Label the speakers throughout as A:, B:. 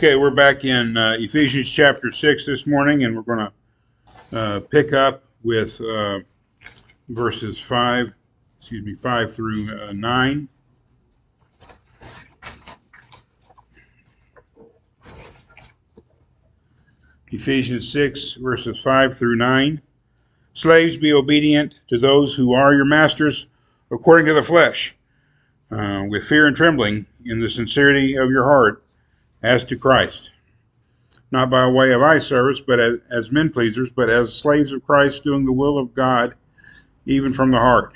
A: Okay, we're back in Ephesians chapter 6 this morning, and we're going to pick up with verses 5 through 9. Ephesians 6, verses 5 through 9. Slaves, be obedient to those who are your masters according to the flesh, with fear and trembling, in the sincerity of your heart, as to Christ. Not by way of eye service, but as men pleasers, but as slaves of Christ, doing the will of God, even from the heart.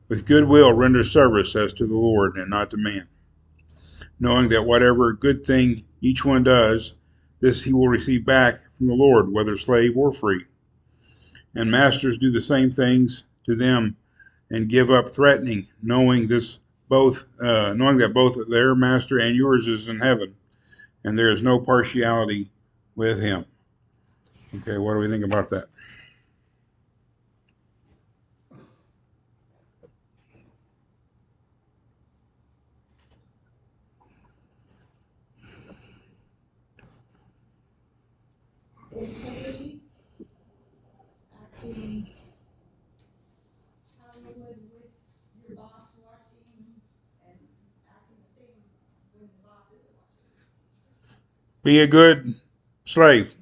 A: With good will render service as to the Lord and not to man, knowing that whatever good thing each one does, this he will receive back from the Lord, whether slave or free. And masters do the same things to them, and give up threatening, knowing that both their master and yours is in heaven, and there is no partiality with him. Okay, what do we think about that?
B: Integrity, acting how you would with your boss watching, and acting the same when the boss isn't watching.
A: Be a good slave.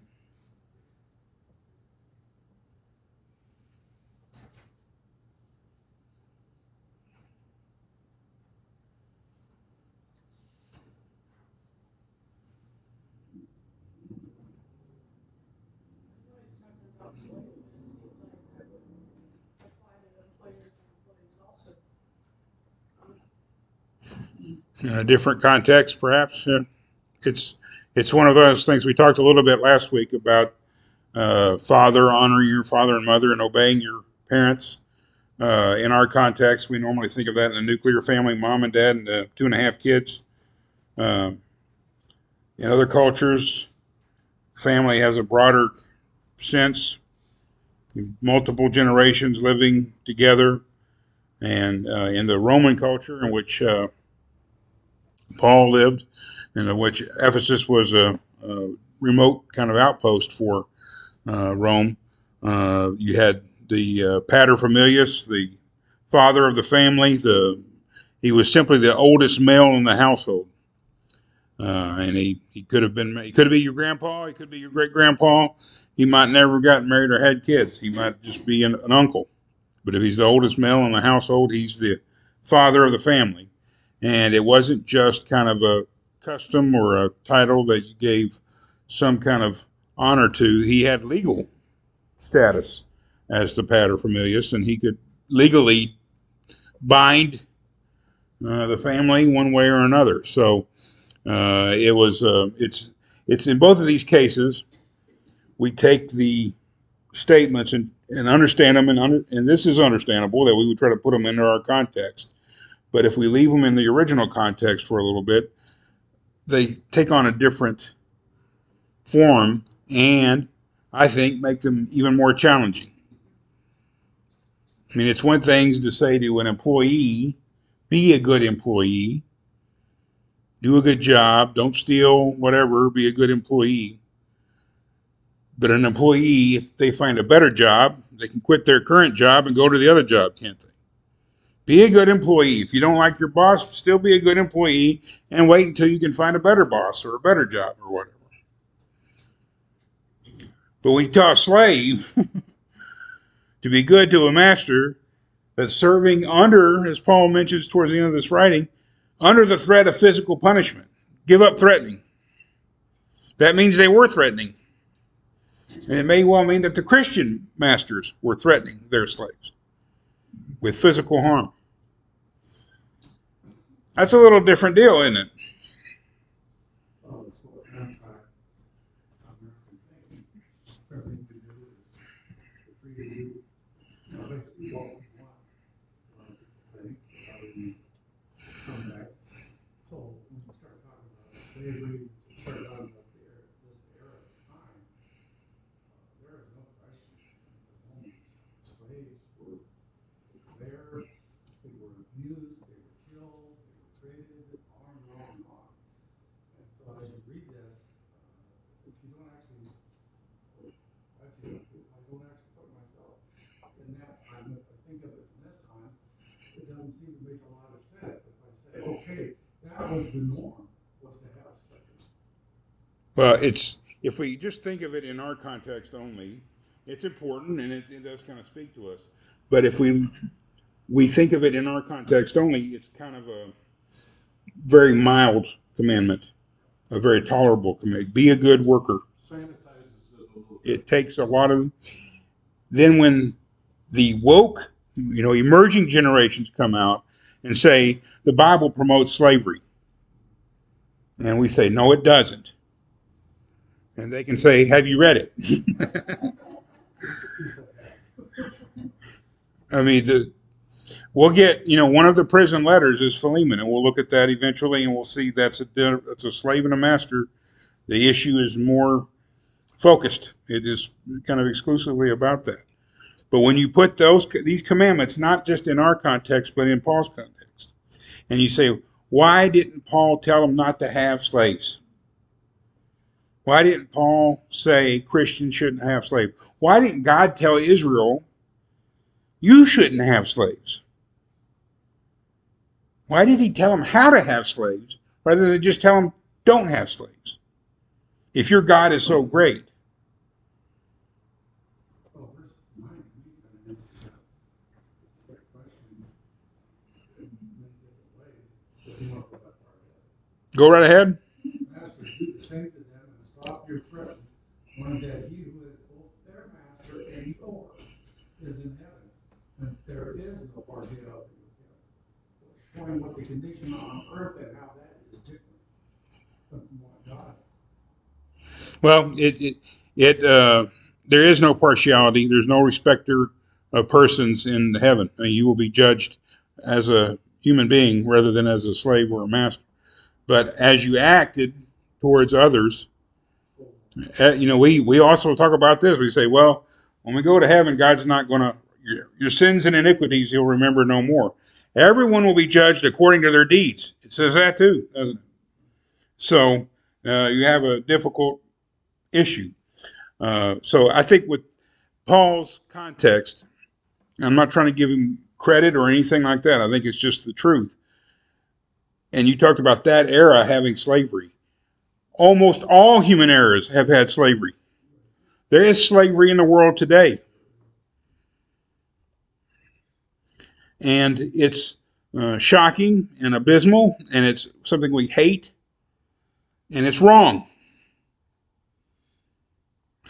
A: Different context, perhaps. It's one of those things we talked a little bit last week about father, honoring your father and mother and obeying your parents. In our context, we normally think of that in the nuclear family, mom and dad and 2.5 kids. Um, in other cultures, family has a broader sense, multiple generations living together. And in the Roman culture, in which Paul lived, and in which Ephesus was a remote kind of outpost for Rome, you had the paterfamilias, the father of the family. He was simply the oldest male in the household, and he could be your grandpa, he could be your great grandpa. He might never have gotten married or had kids. He might just be an uncle. But if he's the oldest male in the household, he's the father of the family. And it wasn't just kind of a custom or a title that you gave some kind of honor to. He had legal status as the paterfamilias, and he could legally bind the family one way or another. So it's in both of these cases we take the statements and understand them, and this is understandable that we would try to put them into our context. But if we leave them in the original context for a little bit, they take on a different form, and I think make them even more challenging. I mean, it's one thing to say to an employee, be a good employee, do a good job, don't steal, whatever, be a good employee. But an employee, if they find a better job, they can quit their current job and go to the other job, can't they? Be a good employee. If you don't like your boss, still be a good employee and wait until you can find a better boss or a better job or whatever. But when you tell a slave to be good to a master that's serving under, as Paul mentions towards the end of this writing, under the threat of physical punishment, give up threatening. That means they were threatening. And it may well mean that the Christian masters were threatening their slaves with physical harm. That's a little different deal, isn't it?
C: That was the norm, was to have slaves.
A: Well, if we just think of it in our context only, it's important and it does kind of speak to us. But if we think of it in our context only, it's kind of a very mild commandment, a very tolerable commandment. Be a good worker.
C: Sanitizes it a little bit.
A: It takes a lot of. Then when the woke, emerging generations come out and say the Bible promotes slavery, and we say no, it doesn't, and they can say, "Have you read it?" I mean, we'll get, one of the prison letters is Philemon, and we'll look at that eventually, and we'll see that's a slave and a master. The issue is more focused. It is kind of exclusively about that. But when you put these commandments, not just in our context, but in Paul's context, and you say, why didn't Paul tell them not to have slaves? Why didn't Paul say Christians shouldn't have slaves? Why didn't God tell Israel, you shouldn't have slaves? Why did he tell them how to have slaves rather than just tell them don't have slaves? If your God is so great.
C: Well, verse 9 to me kind of answers that question in many different ways. If you want to go that far ahead.
A: Go right ahead.
C: Master, do the same to them and stop your threat, one that he who is both their master and yours is in heaven, and there is no partiality with him. Showing what the condition on earth and how that is different from what God.
A: Well, there is no partiality. There's no respecter of persons in heaven. I mean, you will be judged as a human being rather than as a slave or a master. But as you acted towards others, we also talk about this. We say, well, when we go to heaven, God's not going to, your sins and iniquities he'll remember no more. Everyone will be judged according to their deeds. It says that too, doesn't it? So you have a difficult issue. So I think with Paul's context, I'm not trying to give him credit or anything like that. I think it's just the truth. And you talked about that era having slavery. Almost all human eras have had slavery. There is slavery in the world today. And it's shocking and abysmal, and it's something we hate, and it's wrong.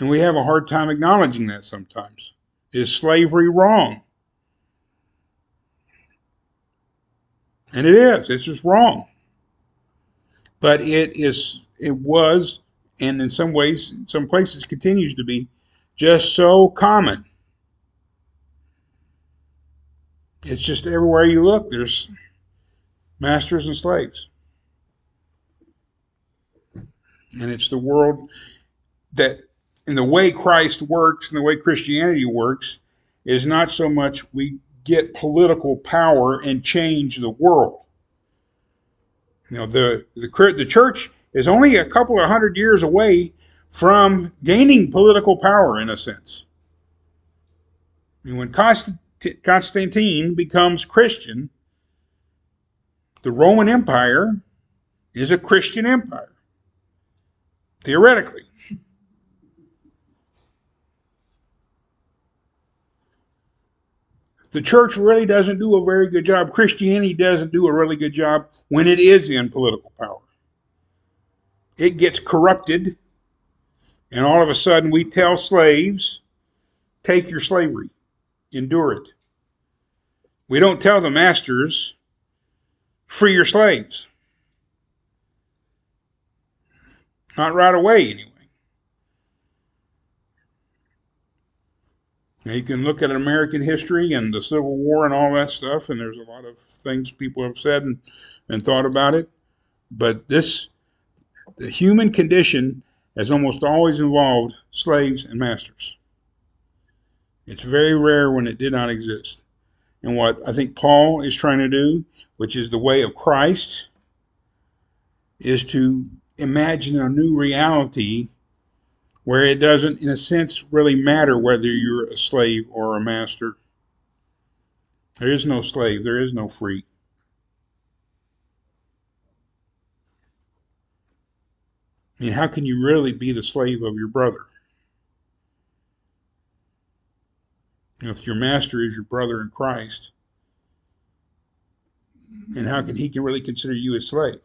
A: And we have a hard time acknowledging that sometimes. Is slavery wrong? And it is. It's just wrong. But it was, and in some ways, in some places continues to be, just so common. It's just everywhere you look, there's masters and slaves. And it's the world that, in the way Christ works and the way Christianity works, is not so much we get political power and change the world. The church is only a couple of 100 years away from gaining political power in a sense. I mean, when Constantine becomes Christian, the Roman Empire is a Christian empire, theoretically. The church really doesn't do a very good job. Christianity doesn't do a really good job when it is in political power. It gets corrupted, and all of a sudden we tell slaves, take your slavery, endure it. We don't tell the masters, free your slaves. Not right away, anyway. Now, you can look at American history and the Civil War and all that stuff, and there's a lot of things people have said and thought about it. But the human condition has almost always involved slaves and masters. It's very rare when it did not exist. And what I think Paul is trying to do, which is the way of Christ, is to imagine a new reality where it doesn't, in a sense, really matter whether you're a slave or a master. There is no slave. There is no free. I mean, how can you really be the slave of your brother? If your master is your brother in Christ, and how can he really consider you a slave?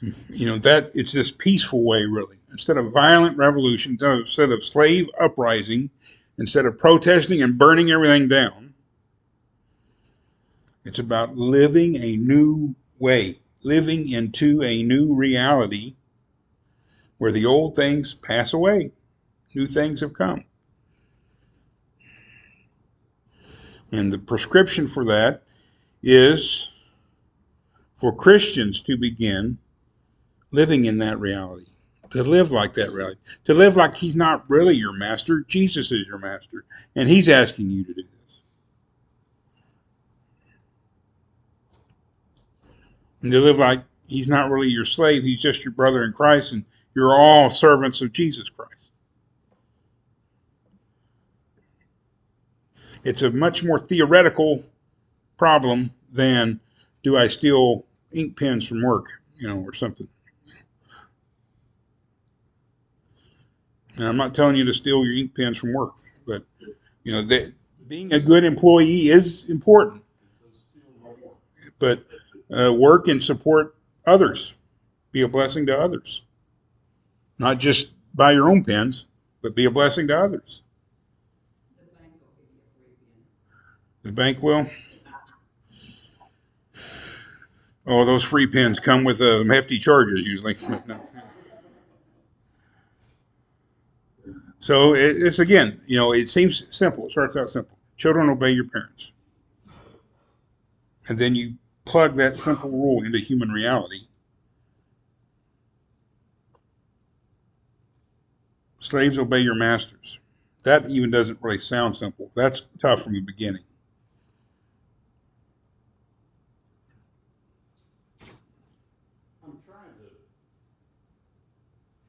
A: That it's this peaceful way, really. Instead of violent revolution, instead of slave uprising, instead of protesting and burning everything down, it's about living a new way, living into a new reality where the old things pass away, new things have come. And the prescription for that is for Christians to begin living in that reality, to live like that reality, to live like he's not really your master. Jesus is your master, and he's asking you to do this. And to live like he's not really your slave, he's just your brother in Christ, and you're all servants of Jesus Christ. It's a much more theoretical problem than do I steal ink pens from work, or something. Now, I'm not telling you to steal your ink pens from work, but that being a good employee is important. But work and support others, be a blessing to others, not just buy your own pens, but be a blessing to others. The bank will. Oh, those free pens come with hefty charges usually. So it's again, it seems simple. It starts out simple. Children, obey your parents. And then you plug that simple rule into human reality. Slaves, obey your masters. That even doesn't really sound simple. That's tough from the beginning.
D: I'm trying to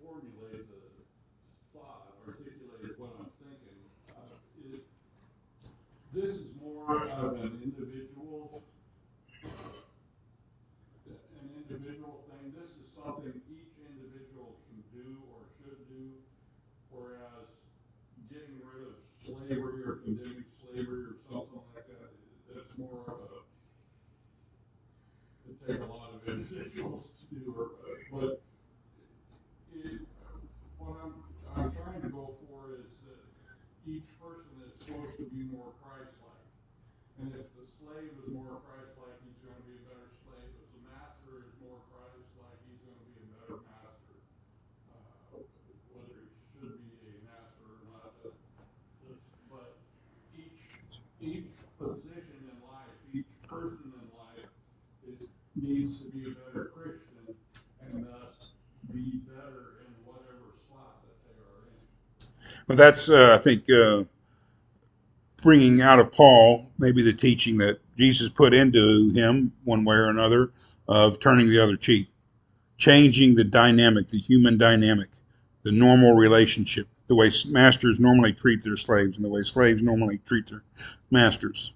D: formulate the thought, articulate what I'm thinking. This is more of an individual thing. This is something each individual can do or should do, whereas getting rid of slavery or condemning slavery or something like that, that's more of it'd take a lot of individuals to do, but it, what I'm trying to go for is that each person is supposed to be more Christ-like. And if the slave is more Christ-like, he's going to be a better slave. If the master is more Christ-like, he's going to be a better master. Whether he should be a master or not, but each position in life, each person in life needs to be a better Christian and thus be better in whatever slot that they are in.
A: Well, that's, I think, bringing out of Paul maybe the teaching that Jesus put into him one way or another of turning the other cheek, changing the dynamic, the human dynamic, the normal relationship, the way masters normally treat their slaves and the way slaves normally treat their masters,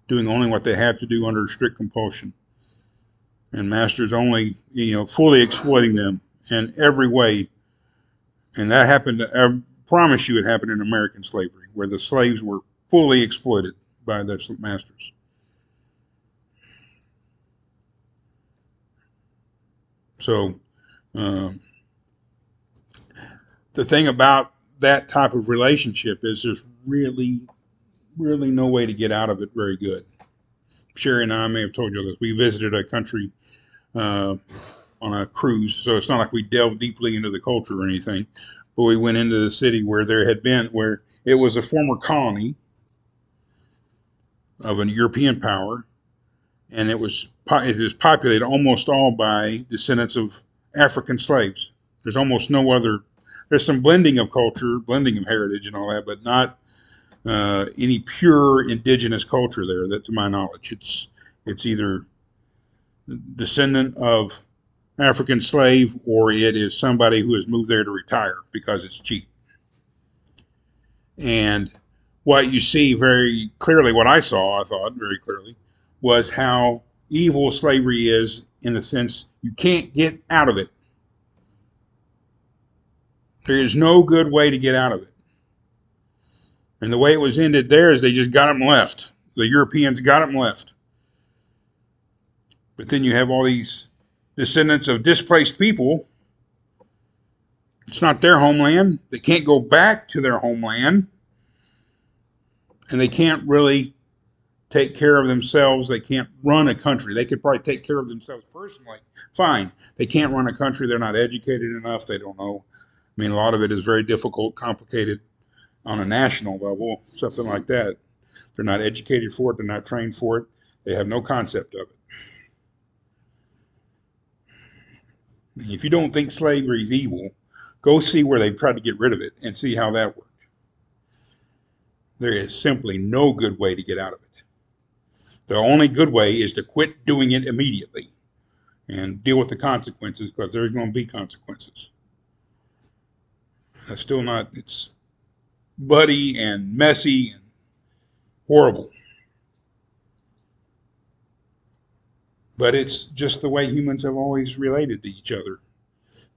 A: doing only what they have to do under strict compulsion, and masters only, fully exploiting them in every way. And that happened, I promise you it happened in American slavery, where the slaves were fully exploited by their masters. So the thing about that type of relationship is there's really, really no way to get out of it very good. Sherry and I may have told you this. We visited a country on a cruise, so it's not like we delved deeply into the culture or anything, but we went into the city where where it was a former colony of a European power, and it is populated almost all by descendants of African slaves. There's almost no other. There's some blending of culture, blending of heritage, and all that, but not any pure indigenous culture there. That, to my knowledge, it's either descendant of African slave or it is somebody who has moved there to retire because it's cheap. And what you see very clearly, what I saw, I thought very clearly, was how evil slavery is, in the sense you can't get out of it. There is no good way to get out of it. And the way it was ended there is they just got them left. The Europeans got them left. But then you have all these descendants of displaced people. It's not their homeland. They can't go back to their homeland. And they can't really take care of themselves. They can't run a country. They could probably take care of themselves personally. Fine. They can't run a country. They're not educated enough. They don't know. I mean, a lot of it is very difficult, complicated on a national level, something like that. They're not educated for it. They're not trained for it. They have no concept of it. If you don't think slavery is evil, go see where they've tried to get rid of it and see how that worked. There is simply no good way to get out of it. The only good way is to quit doing it immediately and deal with the consequences, because there's going to be consequences. That's still not, it's bloody and messy and horrible. But it's just the way humans have always related to each other.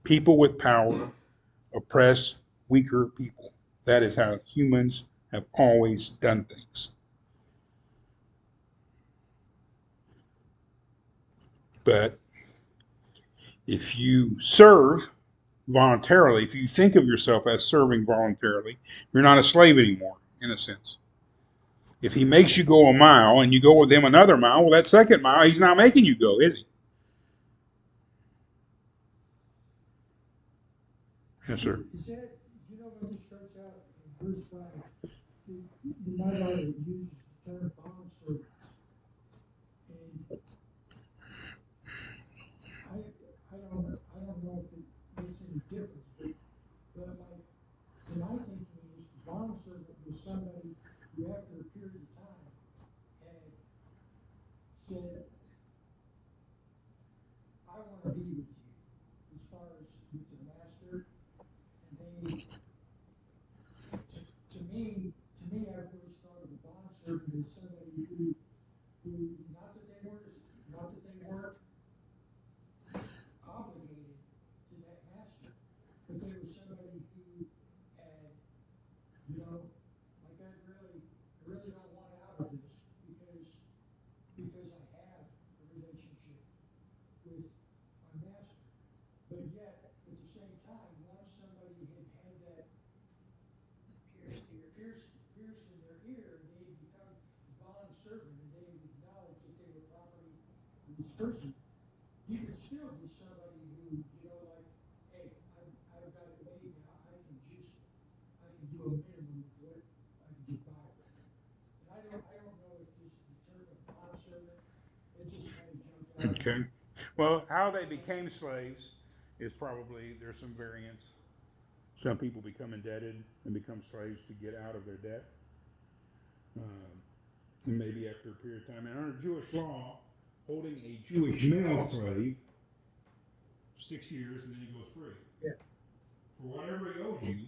A: People with power oppress weaker people. That is how humans have always done things. But if you serve voluntarily, if you think of yourself as serving voluntarily, you're not a slave anymore, in a sense. If he makes you go a mile and you go with him another mile, well, that second mile, he's not making you go, is he? Yes, sir.
E: Is that, when this starts out in verse 5, in my Bible, it uses the term bond servants. And I don't know if it makes any difference, but like, to my thinking is the bond servant was somebody who, after a period of time, had said, I want to be with you, as far as with the master. And they, to me, I've always thought of a bond servant as somebody who not that they weren't obligated to that master, but they were somebody who had, like, I really don't want out of this because I have a relationship with my master. But yet, at the same time, once somebody had that pierced in their ear, and they had become bond servant, and they had acknowledged that they were property of this person, you can still be somebody who, like, hey, I've got it made now. I can do a minimum of what I can get by with. And I don't know if this the term of bond servant, it just kind of jumped out.
A: Okay. Well, how they became slaves is probably, there's some variance. Some people become indebted and become slaves to get out of their debt. And maybe after a period of time. And under Jewish law, holding a Jewish male slave 6 years and then he goes free.
E: Yeah.
A: For whatever he owes you.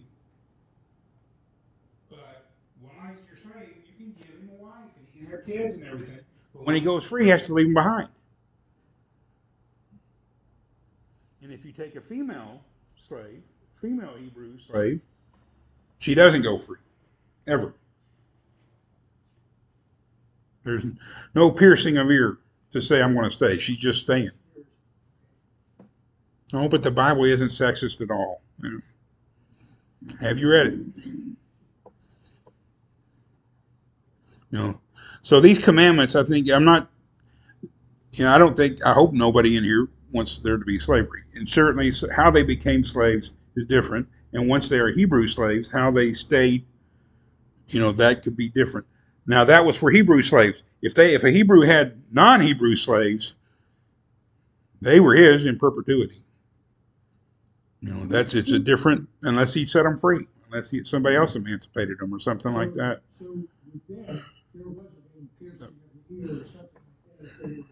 A: But while he's your slave, you can give him a wife and he can have kids and everything. But when he goes free, he has to leave them behind. And if you take a female slave, female Hebrew slave, she doesn't go free, ever. There's no piercing of ear to say I'm going to stay. She's just staying. No, but the Bible isn't sexist at all. Have you read it? No. So these commandments, I think, I hope nobody in here wants there to be slavery. And certainly how they became slaves is different. And once they are Hebrew slaves, how they stayed, that could be different. Now that was for Hebrew slaves. If a Hebrew had non-Hebrew slaves, they were his in perpetuity. It's a different, unless he set them free, unless somebody else emancipated them or something like that.
E: So with them, there wasn't any piercing of the ear or something like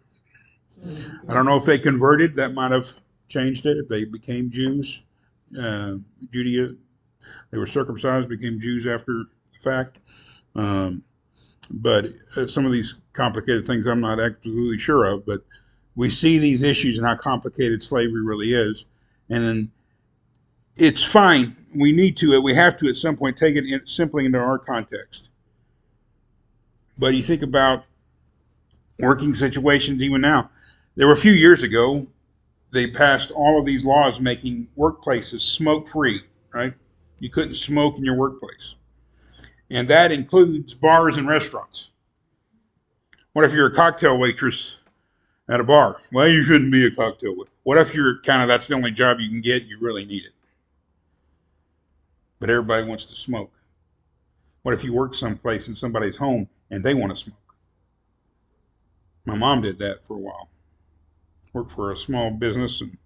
E: that.
A: I don't know if they converted, that might have changed it. If they became Jews, Judea, they were circumcised, became Jews after the fact. But some of these complicated things I'm not absolutely sure of, but we see these issues and how complicated slavery really is. And then it's fine. We have to at some point take it simply into our context. But you think about working situations even now. There were a few years ago, they passed all of these laws making workplaces smoke free, right? You couldn't smoke in your workplace. And that includes bars and restaurants. What if you're a cocktail waitress at a bar? Well, you shouldn't be a cocktail waitress. What if you're that's the only job you can get, you really need it? But everybody wants to smoke. What if you work someplace in somebody's home and they want to smoke? My mom did that for a while. Worked for a small business, and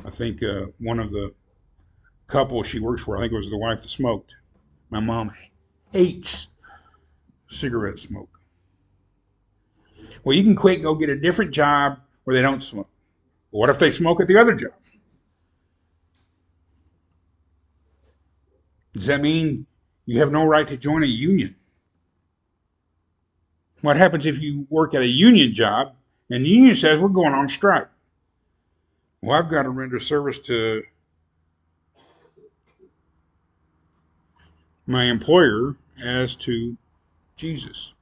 A: I think one of the couple she works for, I think it was the wife that smoked. My mom hates cigarette smoke. Well, you can quit and go get a different job where they don't smoke. But what if they smoke at the other job? Does that mean you have no right to join a union? What happens if you work at a union job and the union says we're going on strike? Well, I've got to render service to my employer as to Jesus.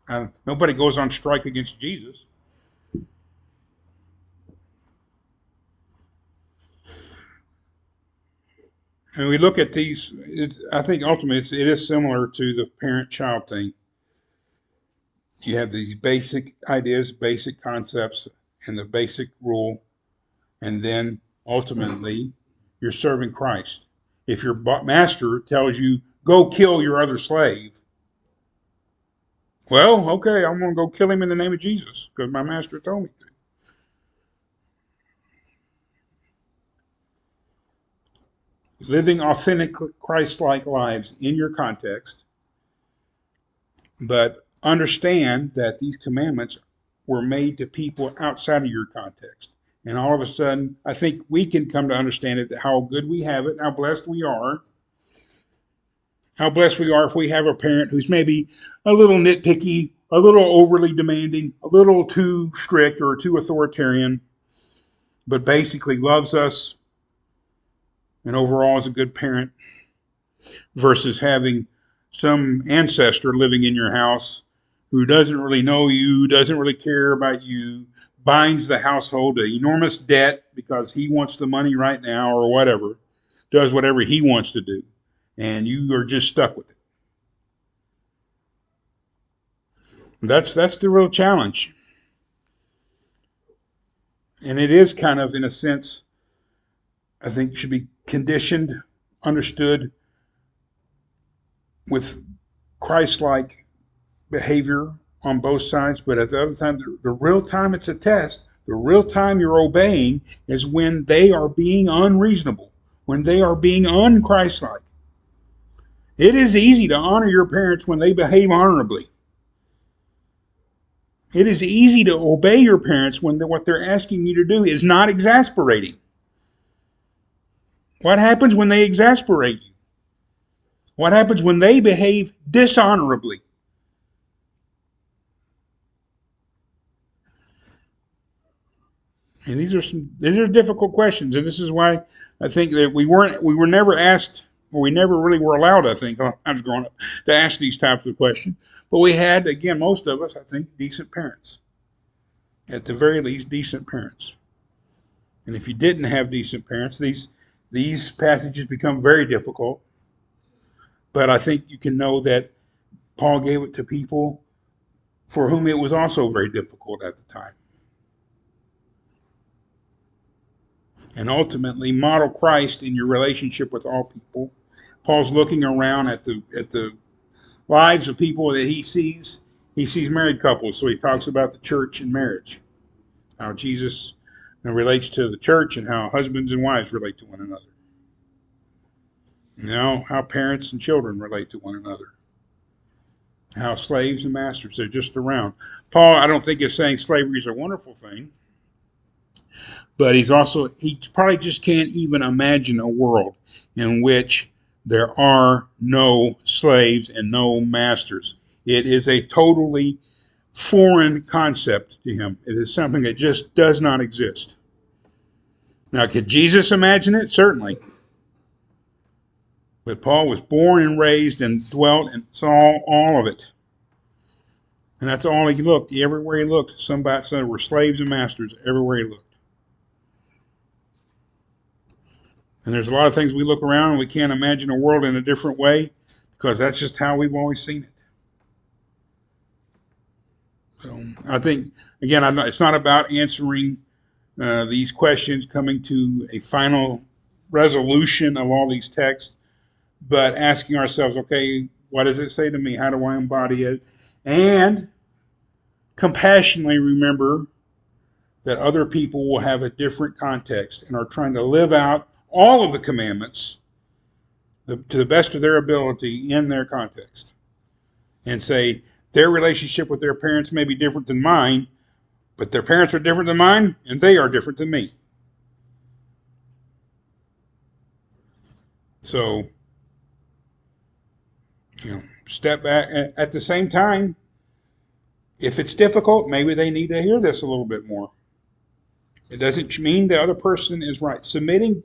A: Nobody goes on strike against Jesus. And we look at these, I think ultimately it is similar to the parent-child thing. You have these basic ideas, basic concepts, and the basic rule, and then ultimately you're serving Christ. If your master tells you, go kill your other slave, well, okay, I'm going to go kill him in the name of Jesus because my master told me to. Living authentic Christ-like lives in your context, but understand that these commandments were made to people outside of your context. And all of a sudden, I think we can come to understand it, how good we have it, how blessed we are. How blessed we are if we have a parent who's maybe a little nitpicky, a little overly demanding, a little too strict or too authoritarian, but basically loves us and overall is a good parent, versus having some ancestor living in your house who doesn't really know you, doesn't really care about you, binds the household to enormous debt because he wants the money right now or whatever, does whatever he wants to do, and you are just stuck with it. That's the real challenge. And it is kind of, in a sense, I think should be conditioned, understood with Christ-like behavior on both sides, but at the other time, the real time it's a test, the real time you're obeying is when they are being unreasonable, when they are being unchristlike. It is easy to honor your parents when they behave honorably. It is easy to obey your parents when what they're asking you to do is not exasperating. What happens when they exasperate you? What happens when they behave dishonorably? And these are difficult questions, and this is why I think that we were never asked, or we never really were allowed, I think, when I was growing up, to ask these types of questions. But we had, again, most of us, I think, decent parents. At the very least, decent parents. And if you didn't have decent parents, these passages become very difficult. But I think you can know that Paul gave it to people for whom it was also very difficult at the time. And ultimately model Christ in your relationship with all people. Paul's looking around at the lives of people that he sees. He sees married couples, so he talks about the church and marriage, how Jesus relates to the church and how husbands and wives relate to one another. How parents and children relate to one another. How slaves and masters, they're just around. Paul, I don't think is saying slavery is a wonderful thing. But he probably just can't even imagine a world in which there are no slaves and no masters. It is a totally foreign concept to him. It is something that just does not exist. Now, could Jesus imagine it? Certainly. But Paul was born and raised and dwelt and saw all of it. And that's all he looked. Everywhere he looked, somebody said there were slaves and masters everywhere he looked. And there's a lot of things we look around and we can't imagine a world in a different way because that's just how we've always seen it. So I think, again, it's not about answering these questions, coming to a final resolution of all these texts, but asking ourselves, okay, what does it say to me? How do I embody it? And compassionately remember that other people will have a different context and are trying to live out all of the commandments to the best of their ability in their context. And say their relationship with their parents may be different than mine, but their parents are different than mine, and they are different than me. So, step back. At the same time, if it's difficult, maybe they need to hear this a little bit more. It doesn't mean the other person is right. Submitting,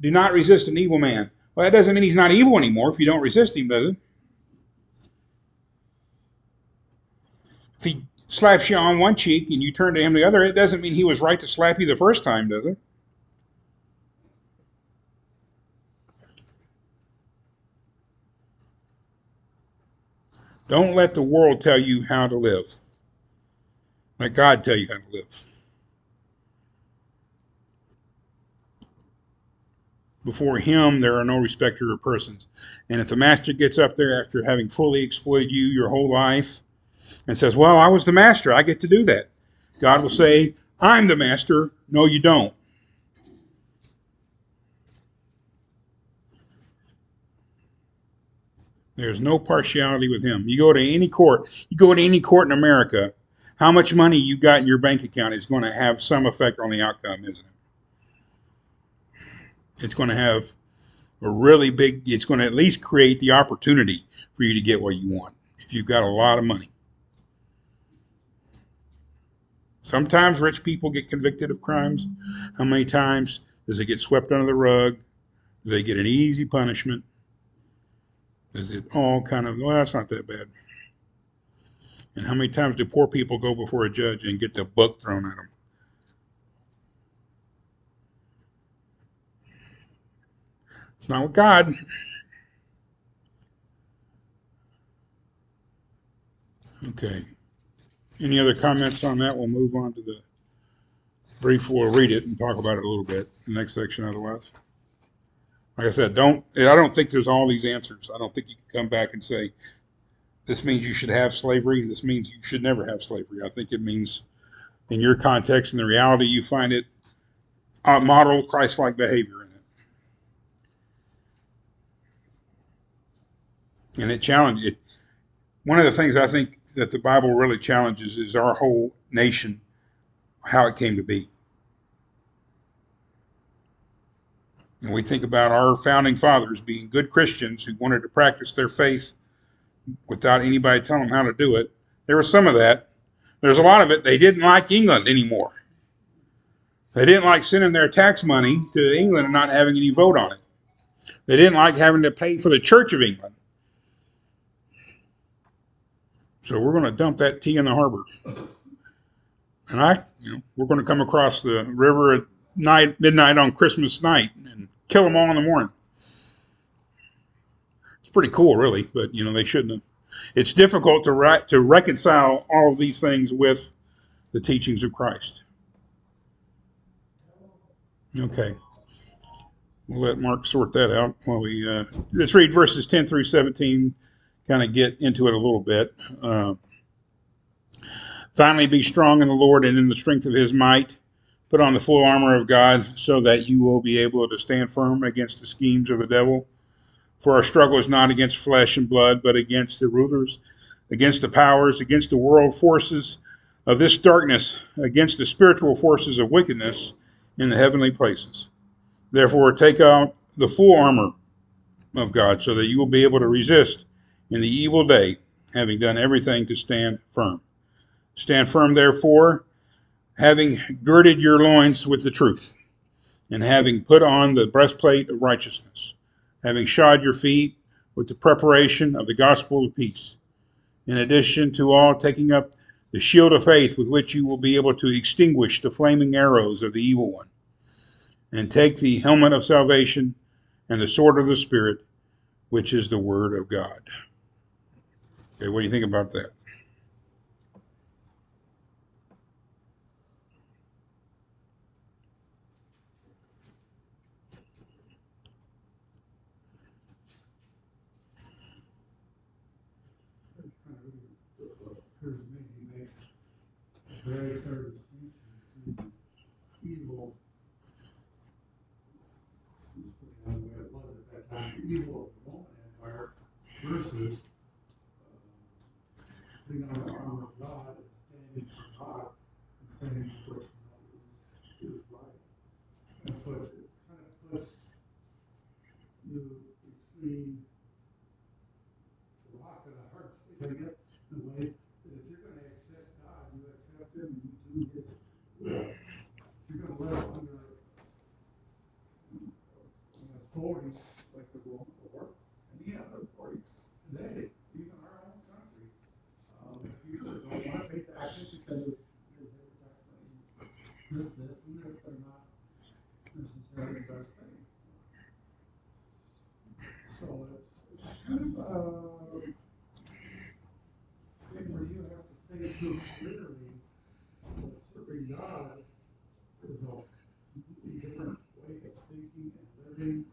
A: do not resist an evil man. Well, that doesn't mean he's not evil anymore if you don't resist him, does it? If he slaps you on one cheek and you turn to him the other, it doesn't mean he was right to slap you the first time, does it? Don't let the world tell you how to live. Let God tell you how to live. Before him, there are no respecter of persons. And if the master gets up there after having fully exploited you your whole life and says, well, I was the master, I get to do that, God will say, I'm the master. No, you don't. There's no partiality with him. You go to any court in America, how much money you got in your bank account is going to have some effect on the outcome, isn't it? It's going to have it's going to at least create the opportunity for you to get what you want if you've got a lot of money. Sometimes rich people get convicted of crimes. How many times does it get swept under the rug? Do they get an easy punishment? Is it all kind of, well, that's not that bad? And how many times do poor people go before a judge and get the book thrown at them? It's not with God. Okay. Any other comments on that? We'll move on to the brief. We'll read it and talk about it a little bit in the next section otherwise. Like I said, I don't think there's all these answers. I don't think you can come back and say, this means you should have slavery. This means you should never have slavery. I think it means in your context and the reality you find it model Christ-like behavior in it. And it challenges it. One of the things I think that the Bible really challenges is our whole nation, how it came to be. And we think about our founding fathers being good Christians who wanted to practice their faith without anybody telling them how to do it. There was some of that. There's a lot of it. They didn't like England anymore. They didn't like sending their tax money to England and not having any vote on it. They didn't like having to pay for the Church of England. So we're going to dump that tea in the harbor. And we're going to come across the river at midnight on Christmas night and kill them all in the morning. It's pretty cool, really, but they shouldn't have. It's difficult to reconcile all of these things with the teachings of Christ. Okay. We'll let Mark sort that out while let's read verses 10 through 17, kind of get into it a little bit. Finally, be strong in the Lord and in the strength of his might. Put on the full armor of God so that you will be able to stand firm against the schemes of the devil. For our struggle is not against flesh and blood, but against the rulers, against the powers, against the world forces of this darkness, against the spiritual forces of wickedness in the heavenly places. Therefore, take out the full armor of God so that you will be able to resist in the evil day, having done everything to stand firm. Stand firm, therefore, having girded your loins with the truth, and having put on the breastplate of righteousness, having shod your feet with the preparation of the gospel of peace. In addition to all, taking up the shield of faith with which you will be able to extinguish the flaming arrows of the evil one, and take the helmet of salvation and the sword of the Spirit, which is the word of God. Okay, what do you think about that?
C: That's kind of what occurs to me. He makes a very clear distinction between evil, just put it on the way it was at that time, the evil of the Roman Empire versus putting on the armor of God and standing for God and standing for what is right. And so it kind of puts you between the rock and a hard place, I guess, in a way that if you're going to accept God, you accept Him and you do His will. If you're going to live under an authority like the Roman or any other authority today, even our own country, people that don't want to pay taxes because of this, and this, they're not necessarily the best thing. So it's kind of thing where you have to think through clearly that serving God is a completely different way of thinking and living.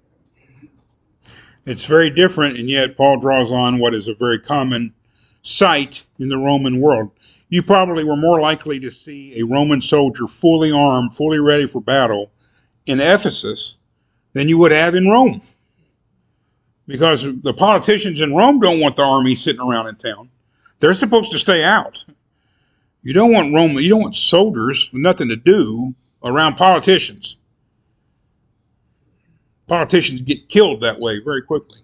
A: It's very different, and yet Paul draws on what is a very common sight in the Roman world. You probably were more likely to see a Roman soldier fully armed, fully ready for battle in Ephesus than you would have in Rome. Because the politicians in Rome don't want the army sitting around in town. They're supposed to stay out. You don't want soldiers with nothing to do around politicians. Politicians get killed that way very quickly.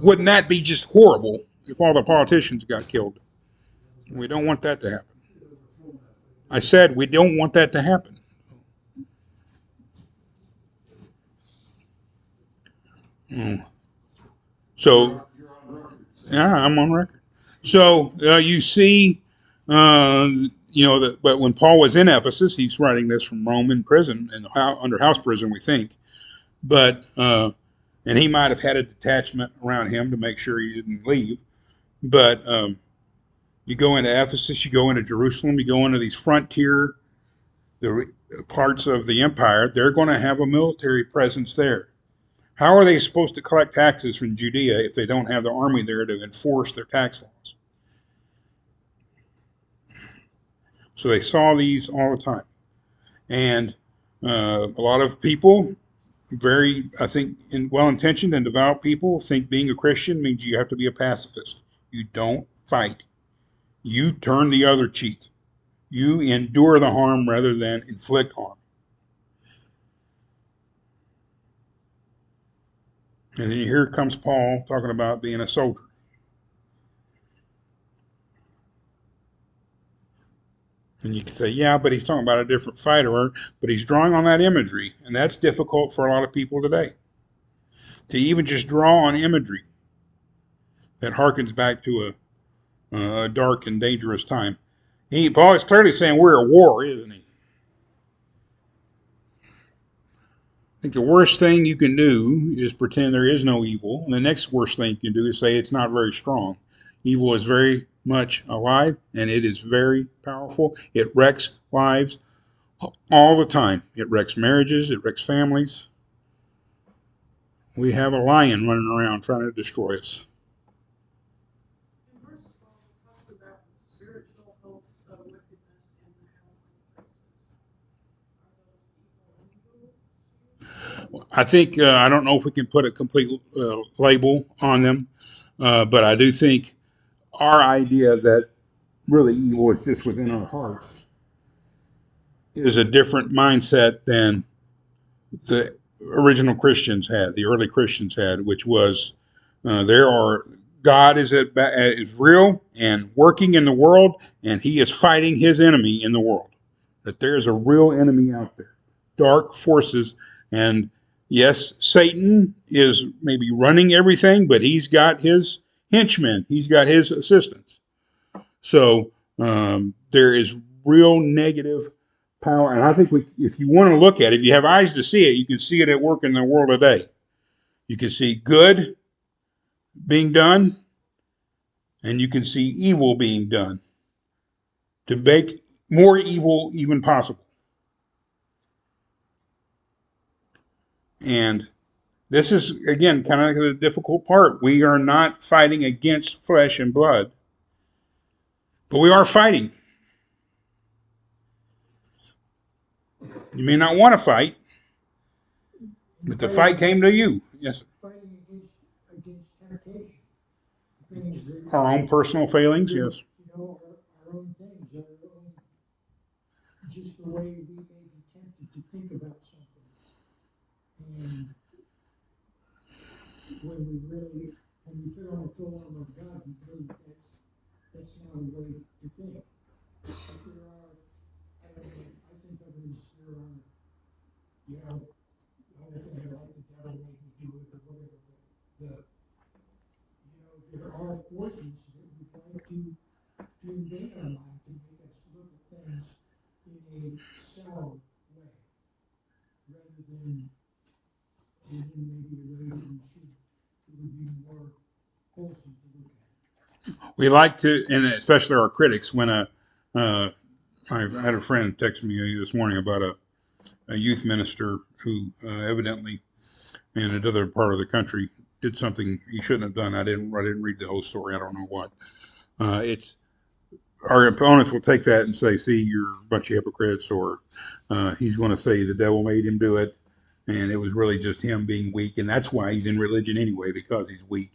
A: Wouldn't that be just horrible if all the politicians got killed? We don't want that to happen. I said we don't want that to happen. So, yeah, I'm on record. So you see, but when Paul was in Ephesus, he's writing this from Rome in prison, under house prison, we think. But and he might have had a detachment around him to make sure he didn't leave. But you go into Ephesus, you go into Jerusalem, you go into these frontier parts of the empire. They're going to have a military presence there. How are they supposed to collect taxes from Judea if they don't have the army there to enforce their tax laws? So they saw these all the time. And a lot of people, I think, well-intentioned and devout people, think being a Christian means you have to be a pacifist. You don't fight. You turn the other cheek. You endure the harm rather than inflict harm. And then here comes Paul talking about being a soldier. And you can say, yeah, but he's talking about a different fighter, but he's drawing on that imagery. And that's difficult for a lot of people today. To even just draw on imagery that harkens back to a dark and dangerous time. Paul is clearly saying we're at war, isn't he? I think the worst thing you can do is pretend there is no evil. And the next worst thing you can do is say it's not very strong. Evil is very much alive, and it is very powerful. It wrecks lives all the time. It wrecks marriages. It wrecks families. We have a lion running around trying to destroy us.
F: In verse 12, it talks about the spiritual hosts of wickedness in the heavenly places. Are those evil angels?
A: I think, I don't know if we can put a complete label on them, but I do think our idea that really evil is just within our hearts is a different mindset than the original Christians had, the early Christians had, which was there are God is real and working in the world, and he is fighting his enemy in the world. That there's a real enemy out there, dark forces. And yes, Satan is maybe running everything, but he's got his henchmen, he's got his assistants. So there is real negative power. And I think if you want to look at it, if you have eyes to see it, you can see it at work in the world today. You can see good being done, and you can see evil being done to make more evil even possible. And this is, again, kind of the difficult part. We are not fighting against flesh and blood, but we are fighting. You may not want to fight, but the fight came to you. Yes.
E: Fighting against temptation. Things that,
A: Our own personal failings, yes.
E: you know, our own things, our own, just the way we may be tempted to think about something. And when we put on the full armor of God, we know that's not a way to think. But there are, I don't know, I think of it as there are, you know, the whole thing about the devil made me do it or whatever, but you know, there are forces that would like to invade our mind to make us look at things in a sour way, rather than in maybe a way that it would be more wholesome to look at.
A: We like to, and especially our critics, when I had a friend text me this morning about a youth minister who evidently in another part of the country did something he shouldn't have done. I didn't read the whole story. I don't know what. It's our opponents will take that and say, "See, you're a bunch of hypocrites," or he's going to say the devil made him do it, and it was really just him being weak, and that's why he's in religion anyway, because he's weak.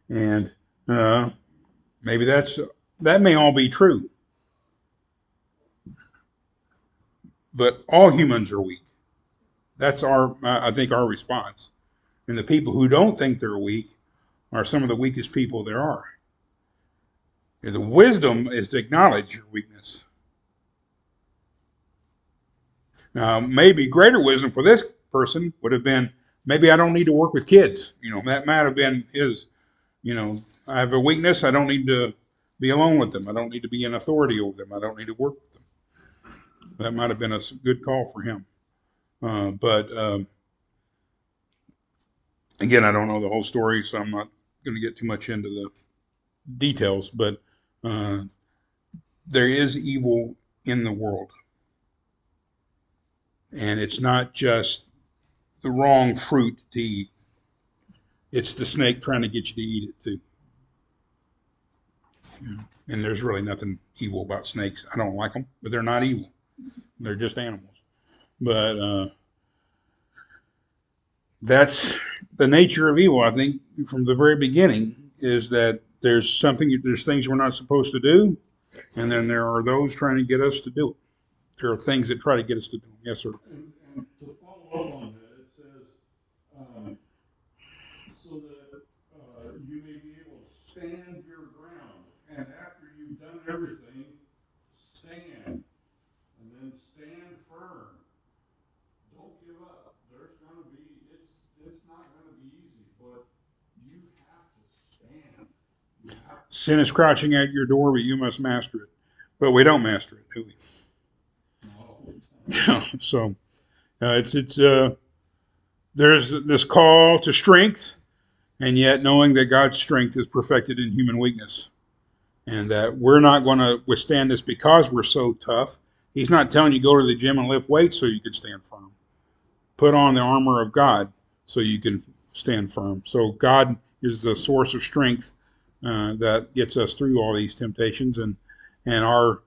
A: And maybe that may all be true, but all humans are weak. That's I think, our response. And the people who don't think they're weak are some of the weakest people there are. The wisdom is to acknowledge your weakness. Now, maybe greater wisdom for this person would have been, maybe I don't need to work with kids. That might have been his, I have a weakness. I don't need to be alone with them. I don't need to be in authority over them. I don't need to work with them. That might have been a good call for him. But again, I don't know the whole story, so I'm not going to get too much into the details. But there is evil in the world. And it's not just the wrong fruit to eat. It's the snake trying to get you to eat it too. And there's really nothing evil about snakes. I don't like them, but they're not evil. They're just animals. But that's the nature of evil, I think, from the very beginning, is that there's things we're not supposed to do, and then there are those trying to get us to do it. There are things that try to get us to do it. Yes, sir.
D: And to follow up on that, it says, so that you may be able to stand your ground. And after you've done everything, stand. And then stand firm. Don't give up. It's not going to be easy, but you have to stand.
A: Sin is crouching at your door, but you must master it. But we don't master it, do we? No. So there's this call to strength, and yet knowing that God's strength is perfected in human weakness, and that we're not going to withstand this because we're so tough. He's not telling you go to the gym and lift weights so you can stand firm. Put on the armor of God so you can stand firm. So God is the source of strength that gets us through all these temptations, and our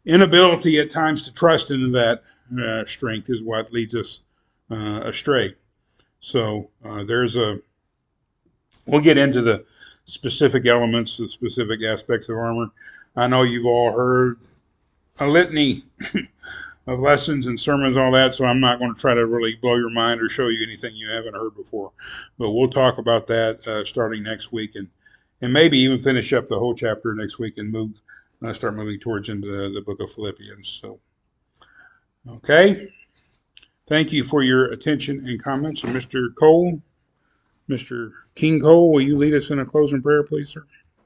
A: inability at times to trust in that strength is what leads us astray. So we'll get into the specific elements, the specific aspects of armor. I know you've all heard a litany of lessons and sermons, all that, so I'm not going to try to really blow your mind or show you anything you haven't heard before. But we'll talk about that starting next week and maybe even finish up the whole chapter next week and start moving towards into the book of Philippians. So, okay. Thank you for your attention and comments. And Mr. Cole, Mr. King Cole, will you lead us in a closing prayer, please, sir?